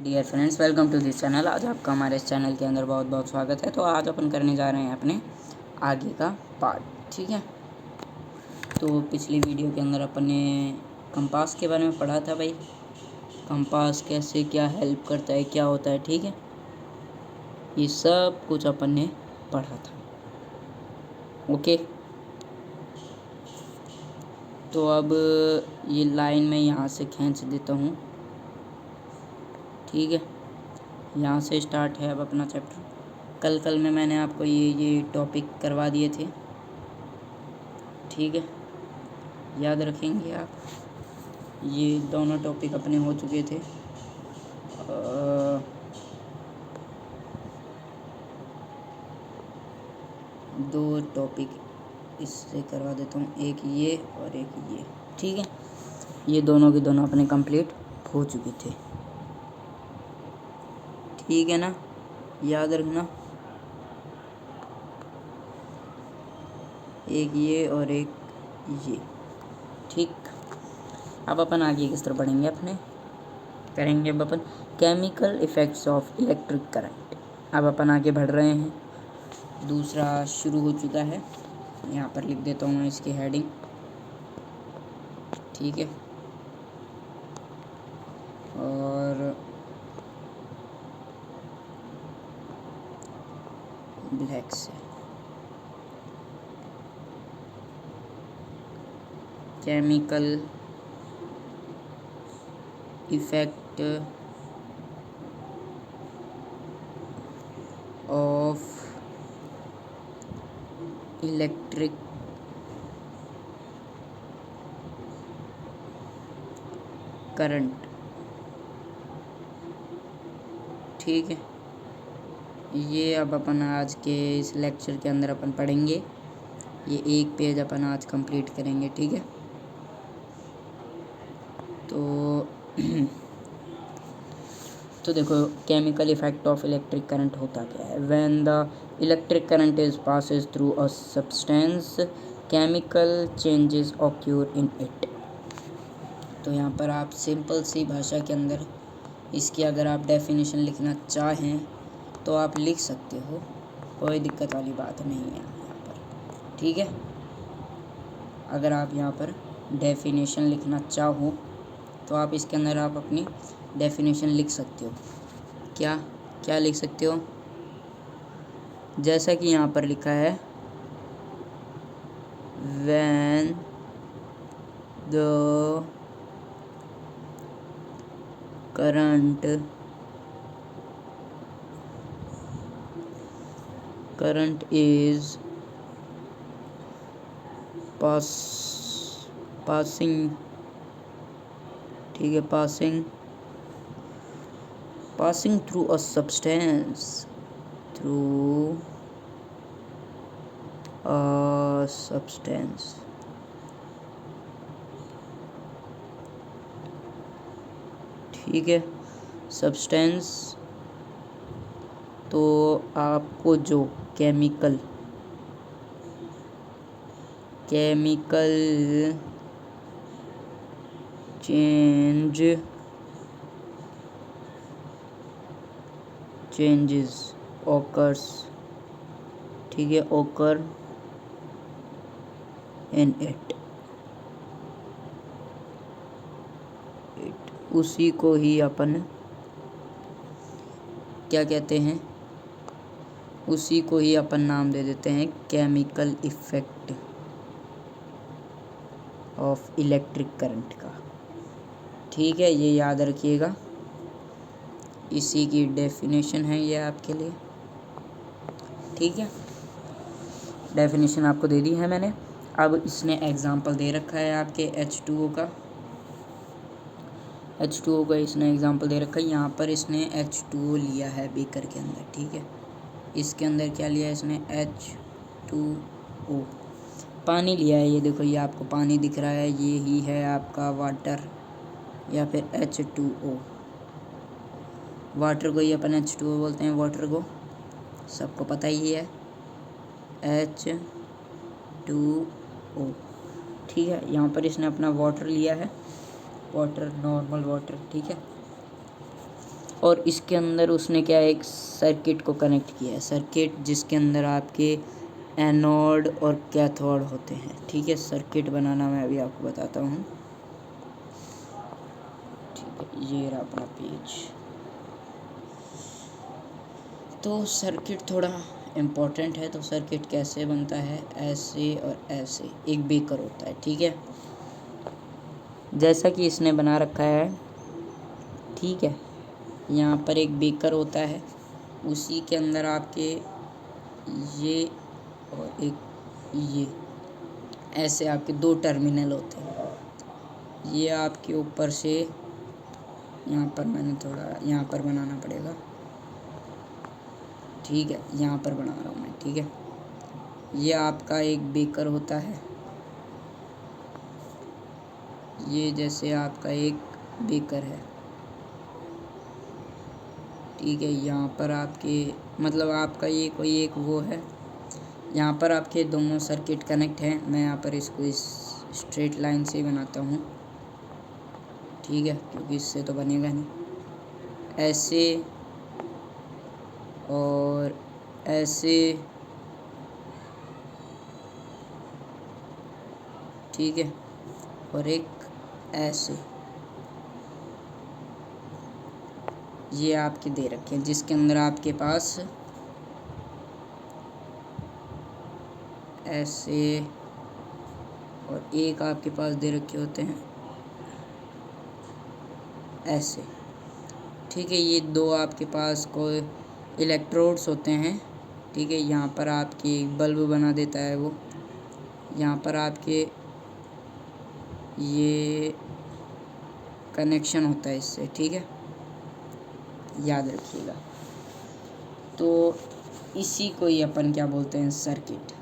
Dear friends, welcome to this channel. आज आपका हमारे इस चैनल के अंदर बहुत बहुत स्वागत है। तो आज अपन करने जा रहे हैं अपने आगे का पार्ट। ठीक है, तो पिछली वीडियो के अंदर अपन ने कंपास के बारे में पढ़ा था भाई। कंपास कैसे क्या हेल्प करता है, क्या होता है, ठीक है, ये सब कुछ अपन ने पढ़ा था। ओके, तो अब ये लाइन मैं यहाँ से खींच देता हूँ। ठीक है, यहाँ से स्टार्ट है अब अपना चैप्टर। कल में मैंने आपको ये टॉपिक करवा दिए थे। ठीक है, याद रखेंगे आप। ये दोनों टॉपिक अपने हो चुके थे। दो टॉपिक इससे करवा देता हूँ, एक ये और एक ये। ठीक है, ये दोनों के दोनों अपने कंप्लीट हो चुके थे। ठीक है ना, याद रखना, एक ये और एक ये। ठीक, अब अपन आगे किस तरह पढ़ेंगे, अपने करेंगे अब अपन chemical effects of electric current. अब अपन आगे बढ़ रहे हैं, दूसरा शुरू हो चुका है। यहाँ पर लिख देता हूँ मैं इसकी हेडिंग। ठीक है, और ब्लैक से chemical effect of electric current. ठीक है, ये अब अपन आज के इस लेक्चर के अंदर अपन पढ़ेंगे। ये एक पेज अपन आज कंप्लीट करेंगे। ठीक है, तो देखो, chemical effect of electric current होता क्या है। When the electric current is passes through a substance, chemical changes occur in it. तो यहाँ पर आप सिंपल सी भाषा के अंदर इसकी अगर आप डेफिनेशन लिखना चाहें तो आप लिख सकते हो, कोई दिक्कत वाली बात नहीं है यहाँ पर। ठीक है, अगर आप यहाँ पर डेफिनेशन लिखना चाहो तो आप इसके अंदर आप अपनी डेफिनेशन लिख सकते हो। क्या क्या लिख सकते हो, जैसा कि यहाँ पर लिखा है, when the current is passing, ठीक है, passing through a substance, ठीक है, सब्सटेंस। तो आपको जो केमिकल चेंजेस occurs, ठीक है, occur in it, उसी को ही अपन क्या कहते हैं, उसी को ही अपन नाम दे देते हैं chemical effect of electric current का। ठीक है, ये याद रखिएगा, इसी की डेफिनेशन है ये आपके लिए। ठीक है, डेफिनेशन आपको दे दी है मैंने। अब इसने एग्जांपल दे रखा है आपके H2O का। H2O का इसने एग्जांपल दे रखा है। यहाँ पर इसने H2O लिया है बीकर के अंदर। ठीक है, इसके अंदर क्या लिया है इसने, H2O, पानी लिया है। ये देखो, ये आपको पानी दिख रहा है, ये ही है आपका वाटर या फिर H2O। वाटर को ही अपन H2O बोलते हैं, वाटर को सबको पता ही है, H2O। ठीक है, यहाँ पर इसने अपना वाटर लिया है, वाटर, नॉर्मल वाटर। ठीक है, और इसके अंदर उसने क्या एक सर्किट को कनेक्ट किया है, सर्किट जिसके अंदर आपके एनोड और कैथोड होते हैं। ठीक है, सर्किट बनाना मैं अभी आपको बताता हूँ। ठीक है, ये रहा अपना पेज। तो सर्किट थोड़ा इम्पोर्टेंट है। तो सर्किट कैसे बनता है, ऐसे और ऐसे एक बेकर होता है। ठीक है, जैसा कि इसने बना रखा है। ठीक है, यहाँ पर एक बेकर होता है, उसी के अंदर आपके ये और एक ये ऐसे आपके दो टर्मिनल होते हैं। ये आपके ऊपर से यहाँ पर मैंने थोड़ा यहाँ पर बनाना पड़ेगा। ठीक है, यहाँ पर बना रहा हूँ मैं। ठीक है, ये आपका एक बेकर होता है। ये जैसे आपका एक बेकर है। ठीक है, यहाँ पर आपके मतलब आपका ये कोई एक वो है, यहाँ पर आपके दोनों सर्किट कनेक्ट हैं। मैं यहाँ पर इसको इस स्ट्रेट लाइन से ही बनाता हूँ। ठीक है, क्योंकि इससे तो बनेगा नहीं। ऐसे और ऐसे। ठीक है, और एक ऐसे। ये आपके दे रखे हैं, जिसके अंदर आपके पास ऐसे और एक आपके पास दे रखे होते हैं ऐसे। ठीक है, ये दो आपके पास कोई इलेक्ट्रोड्स होते हैं। ठीक है, यहाँ पर आपकी बल्ब बना देता है वो। यहाँ पर आपके ये कनेक्शन होता है इससे। ठीक है, याद रखिएगा। तो इसी को ही अपन क्या बोलते हैं, सर्किट।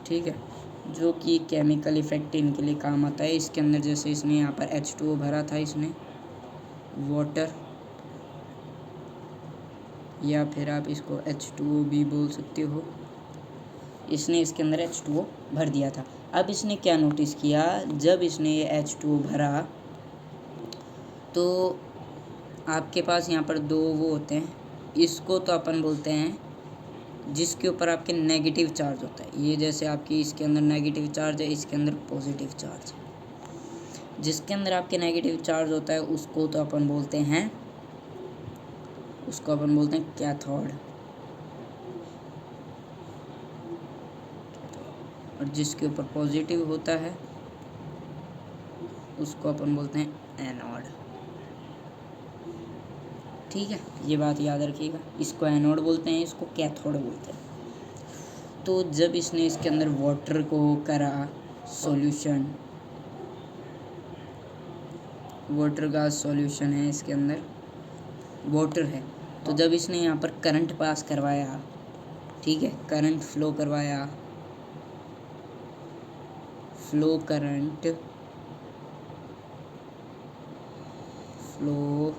ठीक है, जो कि केमिकल इफेक्ट इनके लिए काम आता है। इसके अंदर जैसे इसने यहाँ पर H2O भरा था, इसने वाटर, या फिर आप इसको H2O भी बोल सकते हो। इसने इसके अंदर H2O भर दिया था। अब इसने क्या नोटिस किया, जब इसने ये H2O भरा तो आपके पास यहाँ पर दो वो होते हैं। इसको तो अपन बोलते हैं जिसके ऊपर आपके नेगेटिव चार्ज होता है। ये जैसे आपकी इसके अंदर नेगेटिव चार्ज है, इसके अंदर पॉजिटिव चार्ज है। जिसके अंदर आपके नेगेटिव चार्ज होता है उसको तो अपन बोलते हैं कैथोड, और जिसके ऊपर पॉजिटिव होता है उसको अपन बोलते हैं एनोड। ठीक है, ये बात याद रखिएगा। इसको एनोड बोलते हैं, इसको कैथोड बोलते हैं। तो जब इसने इसके अंदर वाटर को करा सॉल्यूशन, वाटर का सॉल्यूशन है, इसके अंदर वाटर है, तो जब इसने यहाँ पर करंट पास करवाया, ठीक है, करंट फ्लो करवाया, फ्लो करंट फ्लो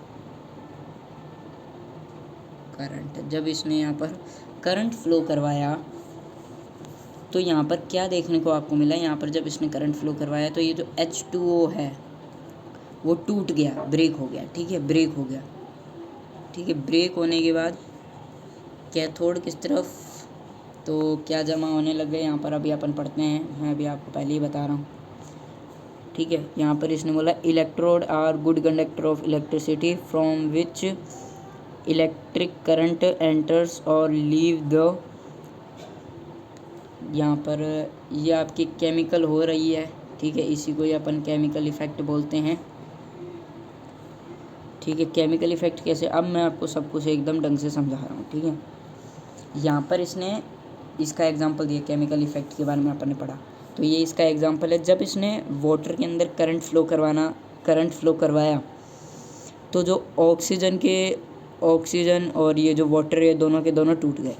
करंट, जब इसने यहाँ पर करंट फ्लो करवाया तो यहाँ पर क्या देखने को आपको मिला, यहाँ पर जब इसने करंट फ्लो करवाया तो ये जो H2O है वो टूट गया, ब्रेक हो गया। ठीक है, ब्रेक हो गया। ठीक है, ब्रेक होने के बाद कैथोड किस तरफ, तो क्या जमा होने लग गए यहाँ पर, अभी अपन पढ़ते हैं, मैं अभी आपको पहले ही बता रहा हूँ। ठीक है, यहाँ पर इसने बोला electrode are good conductor of electricity from which electric current enters और लीव द, यहाँ पर ये आपकी केमिकल हो रही है। ठीक है, इसी को ही अपन केमिकल इफेक्ट बोलते हैं। ठीक है, केमिकल इफेक्ट कैसे, अब मैं आपको सब कुछ एकदम ढंग से समझा रहा हूँ। ठीक है, यहाँ पर इसने इसका एग्जांपल दिया, केमिकल इफेक्ट के बारे में अपन ने पढ़ा, तो ये इसका एग्जांपल है। जब इसने वाटर के अंदर करंट फ्लो करवाया तो जो ऑक्सीजन और ये जो वाटर है दोनों के दोनों टूट गए।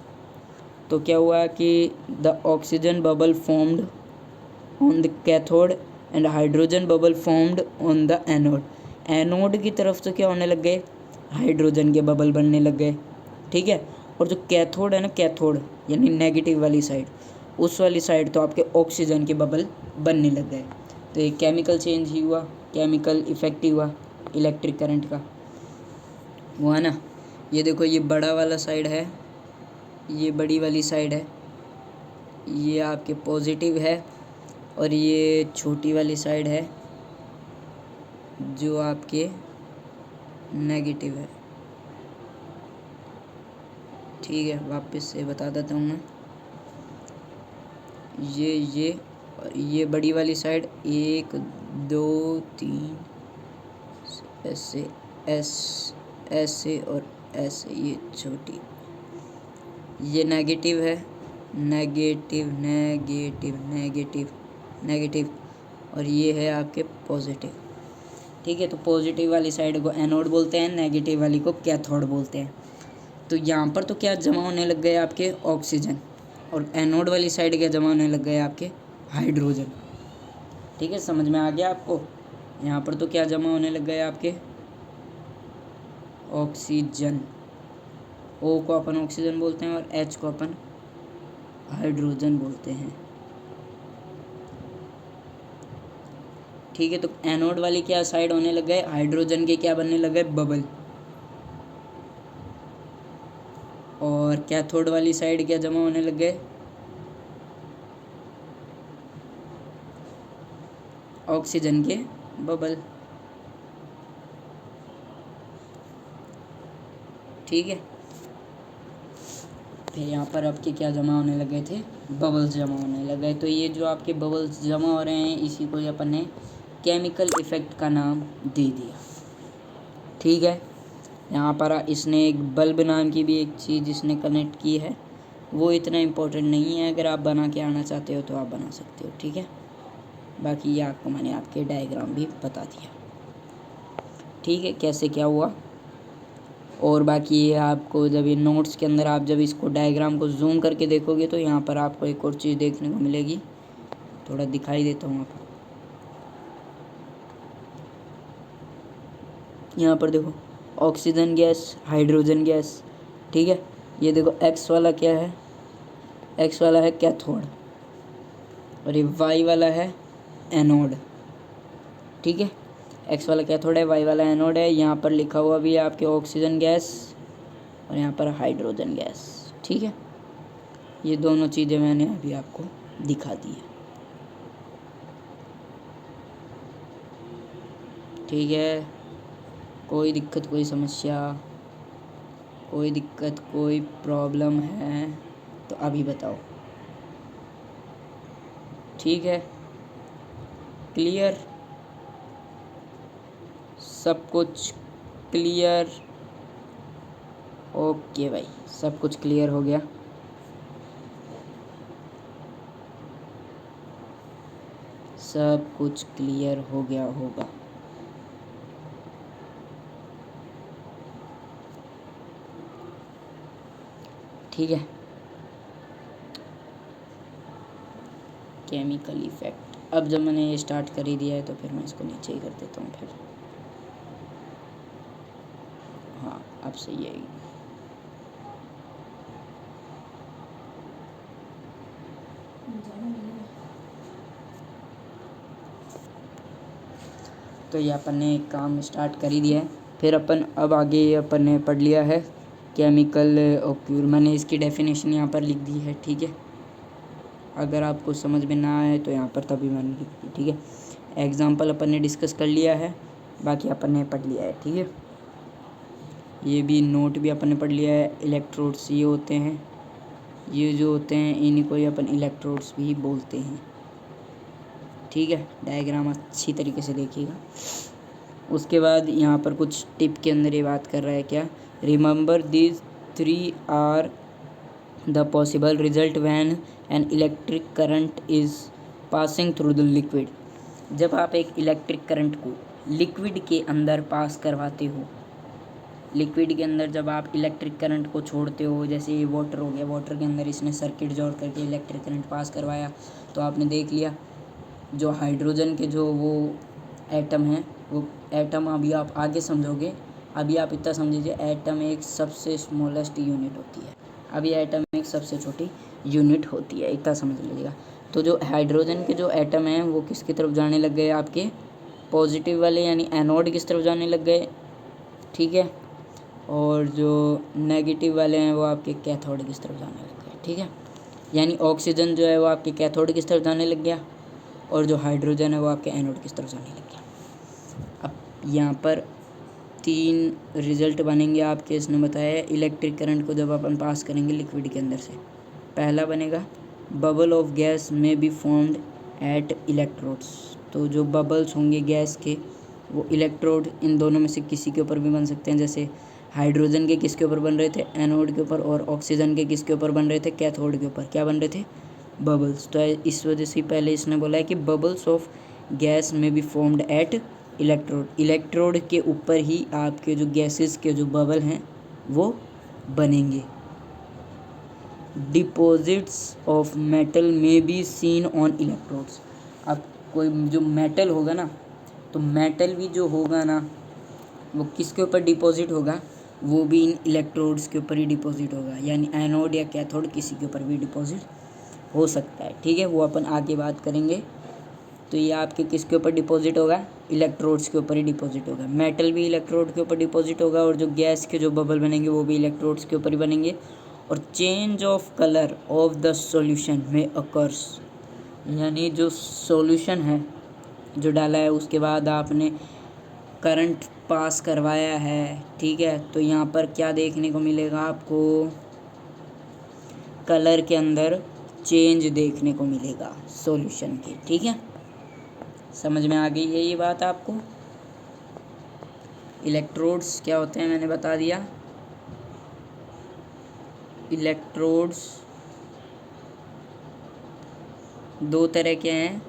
तो क्या हुआ कि the oxygen bubble formed on the cathode and hydrogen bubble formed on the anode. Anode की तरफ से क्या होने लग गए, हाइड्रोजन के बबल बनने लग गए। ठीक है, और जो कैथोड है ना, कैथोड यानी नेगेटिव वाली साइड, उस वाली साइड तो आपके ऑक्सीजन के बबल बनने लग गए। तो एक केमिकल चेंज ही हुआ, केमिकल इफेक्ट ही हुआ इलेक्ट्रिक करंट का, हुआ ना। ये देखो ये बड़ा वाला साइड है, ये बड़ी वाली साइड है, ये आपके पॉजिटिव है, और ये छोटी वाली साइड है जो आपके नेगेटिव है। ठीक है, वापस से बता देता हूँ मैं। ये और ये बड़ी वाली साइड 1 2 3 ऐसे ऐसे और ऐसे, ये छोटी, ये नेगेटिव है, नेगेटिव नेगेटिव नेगेटिव नेगेटिव, और ये है आपके पॉजिटिव। ठीक है, तो पॉजिटिव वाली साइड को एनोड बोलते हैं, नेगेटिव वाली को कैथोड बोलते हैं। तो यहाँ पर तो क्या जमा होने लग गए आपके ऑक्सीजन, और एनोड वाली साइड क्या जमा होने लग गए आपके हाइड्रोजन। ठीक है, समझ में आ गया आपको। यहाँ पर तो क्या जमा होने लग गए आपके ऑक्सीजन, ओ को अपन ऑक्सीजन बोलते हैं और एच को अपन हाइड्रोजन बोलते हैं। ठीक है, तो एनोड वाली क्या साइड होने लग गए, हाइड्रोजन के क्या बनने लग गए, बबल। और कैथोड वाली साइड क्या जमा होने लग गए, ऑक्सीजन के बबल। ठीक है, फिर यहाँ पर आपके क्या जमा होने लगे थे, बबल्स जमा होने लग गए। तो ये जो आपके बबल्स जमा हो रहे हैं, इसी को अपन ने केमिकल इफेक्ट का नाम दे दिया। ठीक है, यहाँ पर इसने एक बल्ब नाम की भी एक चीज़ इसने कनेक्ट की है, वो इतना इम्पोर्टेंट नहीं है, अगर आप बना के आना चाहते हो तो आप बना सकते हो। ठीक है, बाकी ये आपको मैंने आपके डायग्राम भी बता दिया। ठीक है, कैसे क्या हुआ। और बाकी ये आपको जब ये नोट्स के अंदर आप जब इसको डायग्राम को जूम करके देखोगे तो यहाँ पर आपको एक और चीज़ देखने को मिलेगी, थोड़ा दिखाई देता हूँ आपको। यहाँ पर देखो ऑक्सीजन गैस, हाइड्रोजन गैस। ठीक है, ये देखो एक्स वाला क्या है, एक्स वाला है कैथोड, और ये वाई वाला है एनोड। ठीक है, एक्स वाला कैथोड है, वाई वाला एनोड है। यहाँ पर लिखा हुआ भी है आपके ऑक्सीजन गैस, और यहाँ पर हाइड्रोजन गैस। ठीक है, ये दोनों चीज़ें मैंने अभी आपको दिखा दी है। ठीक है, कोई दिक्कत, कोई समस्या, कोई दिक्कत, कोई प्रॉब्लम है तो अभी बताओ। ठीक है, क्लियर, सब कुछ क्लियर। ओके भाई, सब कुछ क्लियर हो गया। सब कुछ क्लियर हो गया होगा। ठीक है, केमिकल इफेक्ट, अब जब मैंने ये स्टार्ट कर ही दिया है तो फिर मैं इसको नीचे ही कर देता हूँ फिर। हाँ, अब सही है। तो ये अपन ने काम स्टार्ट कर ही दिया है। फिर अपन अब आगे अपन ने पढ़ लिया है केमिकल ऑक्यूर, मैंने इसकी डेफिनेशन यहाँ पर लिख दी है। ठीक है, अगर आपको समझ में ना आए तो यहाँ पर तभी मैंने लिख दी। ठीक है, एग्जाम्पल अपन ने डिस्कस कर लिया है, बाकी अपन ने पढ़ लिया है। ठीक है, ये भी नोट भी अपन ने पढ़ लिया है। इलेक्ट्रोड्स ये होते हैं, ये जो होते हैं इन्हीं को ही अपन इलेक्ट्रोड्स भी बोलते हैं। ठीक है, डायग्राम अच्छी तरीके से देखिएगा। उसके बाद यहाँ पर कुछ टिप के अंदर ये बात कर रहा है क्या, remember these 3 are the possible result when an electric current is passing through the liquid. जब आप एक इलेक्ट्रिक करंट को लिक्विड के अंदर पास करवाते हो, लिक्विड के अंदर जब आप इलेक्ट्रिक करंट को छोड़ते हो, जैसे ये वाटर हो गया, वाटर के अंदर इसने सर्किट जोड़ करके इलेक्ट्रिक करंट पास करवाया, तो आपने देख लिया जो हाइड्रोजन के जो वो एटम हैं, वो एटम अभी आप आगे समझोगे, अभी आप इतना समझिए एटम एक सबसे स्मॉलेस्ट यूनिट होती है। अभी एटम एक सबसे छोटी यूनिट होती है, इतना समझ लीजिएगा। तो जो हाइड्रोजन के जो एटम हैं वो किसकी तरफ जाने लग गए, आपके पॉजिटिव वाले यानी एनोड की तरफ जाने लग गए, ठीक है। और जो नेगेटिव वाले हैं वो आपके कैथोड की तरफ जाने लग गए, ठीक है। यानी ऑक्सीजन जो है वो आपके कैथोड की तरफ जाने लग गया और जो हाइड्रोजन है वो आपके एनोड की तरफ जाने लग गया। अब यहाँ पर 3 रिजल्ट बनेंगे आपके, इसने बताया है इलेक्ट्रिक करंट को जब अपन पास करेंगे लिक्विड के अंदर से। पहला बनेगा बबल ऑफ गैस में बी फॉर्म्ड एट इलेक्ट्रोड्स। तो जो बबल्स होंगे गैस के वो इलेक्ट्रोड इन दोनों में से किसी के ऊपर भी बन सकते हैं। जैसे हाइड्रोजन के किसके ऊपर बन रहे थे, एनोड के ऊपर, और ऑक्सीजन के किसके ऊपर बन रहे थे, कैथोड के ऊपर। क्या बन रहे थे, बबल्स। तो इस वजह से पहले इसने बोला है कि बबल्स ऑफ गैस में be formed at electrode. Electrode के ऊपर ही आपके जो गैसेस के जो बबल हैं वो बनेंगे। डिपॉजिट्स ऑफ मेटल में बी सीन ऑन इलेक्ट्रोड्स। अब कोई जो मेटल होगा ना, तो मेटल भी जो होगा ना वो किसके ऊपर डिपॉजिट होगा, वो भी इन इलेक्ट्रोड्स के ऊपर ही डिपॉजिट होगा। यानी एनोड या कैथोड किसी के ऊपर भी डिपॉजिट हो सकता है, ठीक है। वो अपन आगे बात करेंगे। तो ये आपके किसके ऊपर डिपॉजिट होगा, इलेक्ट्रोड्स के ऊपर ही डिपॉजिट होगा। मेटल भी इलेक्ट्रोड के ऊपर डिपॉजिट होगा और जो गैस के जो बबल बनेंगे वो भी इलेक्ट्रोड्स के ऊपर ही बनेंगे। और change of colour of the solution में अकर्स, यानी जो सॉल्यूशन है जो डाला है उसके बाद आपने करंट पास करवाया है, ठीक है। तो यहाँ पर क्या देखने को मिलेगा आपको, कलर के अंदर चेंज देखने को मिलेगा सॉल्यूशन के, ठीक है। समझ में आ गई है ये बात आपको। इलेक्ट्रोड्स क्या होते हैं मैंने बता दिया। इलेक्ट्रोड्स 2 तरह के हैं,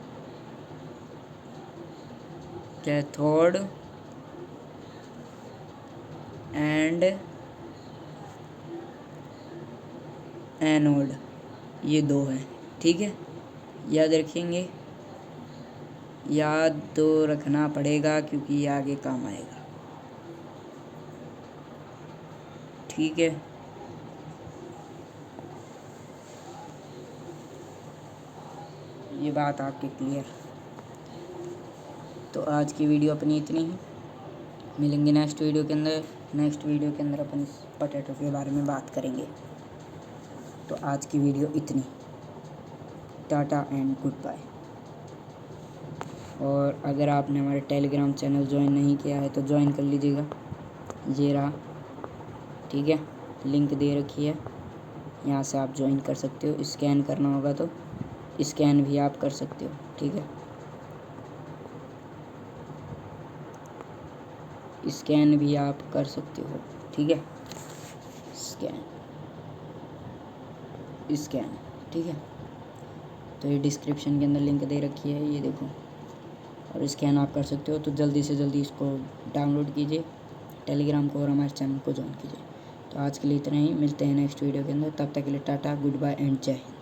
कैथोड एंड एनोड, ये 2 हैं, ठीक है। याद रखेंगे, याद तो रखना पड़ेगा क्योंकि ये आगे काम आएगा, ठीक है। ये बात आपकी क्लियर। तो आज की वीडियो अपनी इतनी ही, मिलेंगे नेक्स्ट वीडियो के अंदर। नेक्स्ट वीडियो के अंदर अपन पोटैटो के बारे में बात करेंगे। तो आज की वीडियो इतनी, टाटा एंड गुड बाय। और अगर आपने हमारे टेलीग्राम चैनल ज्वाइन नहीं किया है तो ज्वाइन कर लीजिएगा, ये रहा, ठीक है। लिंक दे रखी है, यहाँ से आप ज्वाइन कर सकते हो। स्कैन करना होगा तो स्कैन भी आप कर सकते हो, ठीक है। स्कैन भी आप कर सकते हो, ठीक है। स्कैन, ठीक है। तो ये डिस्क्रिप्शन के अंदर लिंक दे रखी है, ये देखो, और स्कैन आप कर सकते हो। तो जल्दी से जल्दी इसको डाउनलोड कीजिए टेलीग्राम को और हमारे चैनल को ज्वाइन कीजिए। तो आज के लिए इतना ही, मिलते हैं नेक्स्ट वीडियो के अंदर। तब तक के लिए टाटा, गुड बाय एंड जय हिंद।